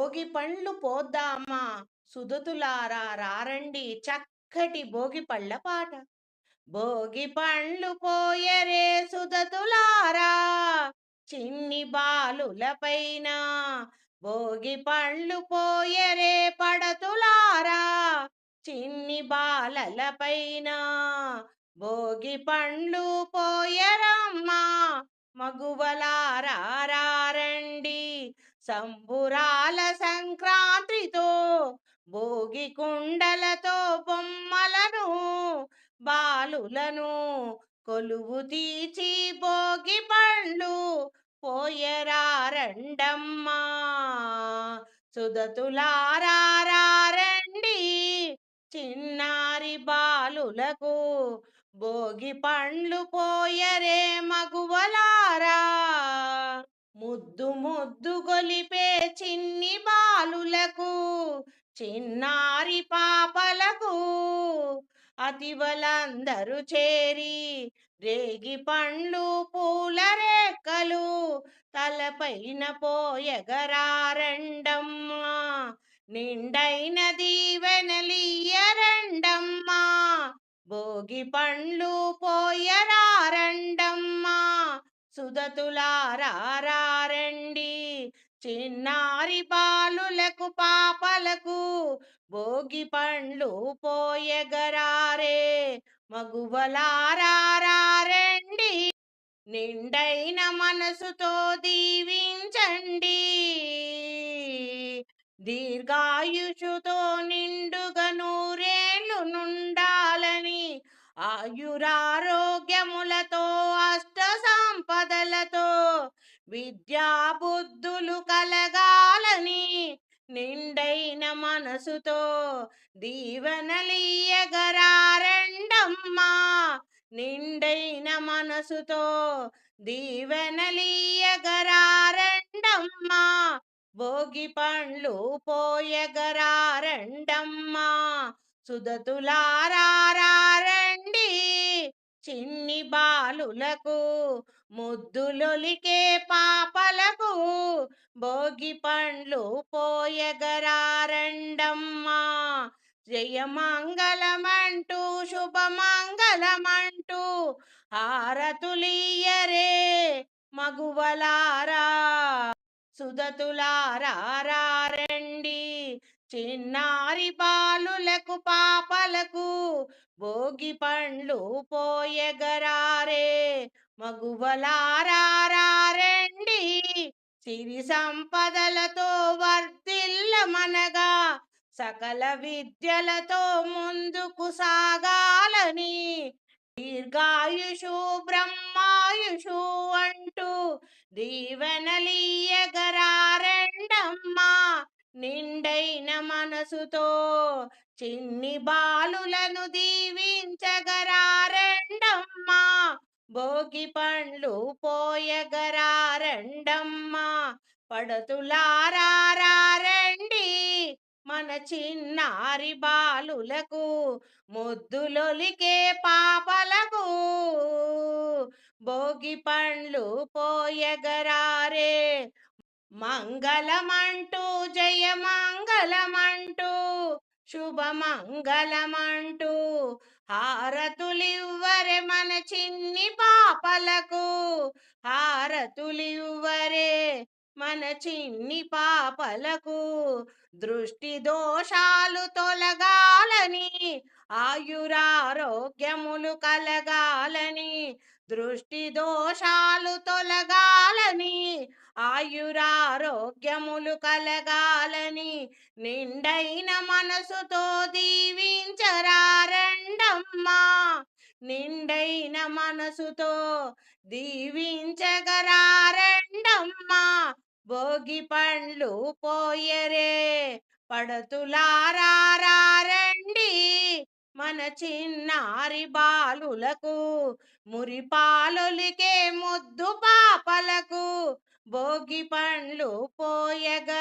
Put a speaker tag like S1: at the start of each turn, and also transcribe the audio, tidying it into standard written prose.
S1: భోగి పండ్లు పోద్దామా సుధతులారా రారండి చక్కటి భోగి పళ్ళ పాట. భోగి పండ్లు పోయరే సుధతులారా చిన్ని బాలులపైన. భోగి పండ్లు పోయరే పడతులారా చిన్ని బాలలపైన. భోగి పండ్లు పోయరమ్మా మగువలారా రండి సంబురాల సంక్రాంతితో. భోగి కుండలతో బొమ్మలను బాలులను కొలువు తీర్చి భోగి పండ్లు పోయరారండమ్మా సుధతులారా రండి చిన్నారి బాలులకు భోగి పండ్లు పోయరే మగువలారా. ముద్దు ముద్దు గొలిపే చిన్ని బాలులకు చిన్నారి పాపలకు అతివలందరూ చేరి రేగి పండ్లు పూల రేక్కలు తలపైన పోయగరారండమ్మా. నిండైన దీవెనలియ్యరండమ్మా భోగి పండ్లు పోయరారండమ్మా సుధతులారా రండి చిన్నారి బాలులకు పాపలకు భోగి పండ్లు పోయగరారే మగువలారా రండి నిండైన మనసుతో దీవించండి. దీర్ఘాయుషుతో నిండుగా నూరేళ్ళు నుండాలని ఆయురారోగ్యములతో అష్ట సంపదలతో విద్యా బుద్ధులు కలగాలని నిండైన మనసుతో దీవెనలియ్యగరారండమ్మా. నిండైన మనసుతో దీవెనలియ్యగరారండమ్మా భోగి పండ్లు పోయగరారండమ్మా సుధతులారా రండి చిన్ని బాలులకు ముద్దులొలికే పాపలకు భోగి పండ్లు పోయగరారండమ్మా. జయమంగళమంటూ శుభమంగళమంటూ హారతులియ్యరే మగువలారా సుధతులారా రండి చిన్నారి బాలులకు పాపలకు భోగి పండ్లు పోయగరారే మగువలారా రండి సిరి సంపదలతో వర్ధిల్లమనగా సకల విద్యలతో ముందుకు సాగాలని దీర్ఘాయుషు బ్రహ్మాయుషు అంటూ దీవెనలియ్యగరారండమ్మా. నిండైన మనసుతో చిన్ని బాలులను దీవించగరారండమ్మా భోగి పండ్లు పోయగరారండమ్మా పడతులారా రండి మన చిన్నారి బాలులకు ముద్దులొలికే పాపలకు భోగి పండ్లు పోయగరారే మంగళమంటూ జయమంగళమంటూ శుభమంగళమంటూ హారతులివ్వరే మన చిన్ని పాపలకు. హారతులివ్వరే మన చిన్ని పాపలకు దృష్టి దోషాలు తొలగాలని ఆయురారోగ్యములు కలగాలని దృష్టి దోషాలు తొలగాలని ఆయురారోగ్యములు కలగాలని నిండైన మనసుతో దీవించరారండమ్మా. నిండైన మనసుతో దీవించగరారండమ్మా భోగి పండ్లు పోయరే పడతులారా రండి మన చిన్నారి బాలులకు మురిపాలొలికే ముద్దు పాపలకు భోగి పండ్లు పోయగరారండమ్మా.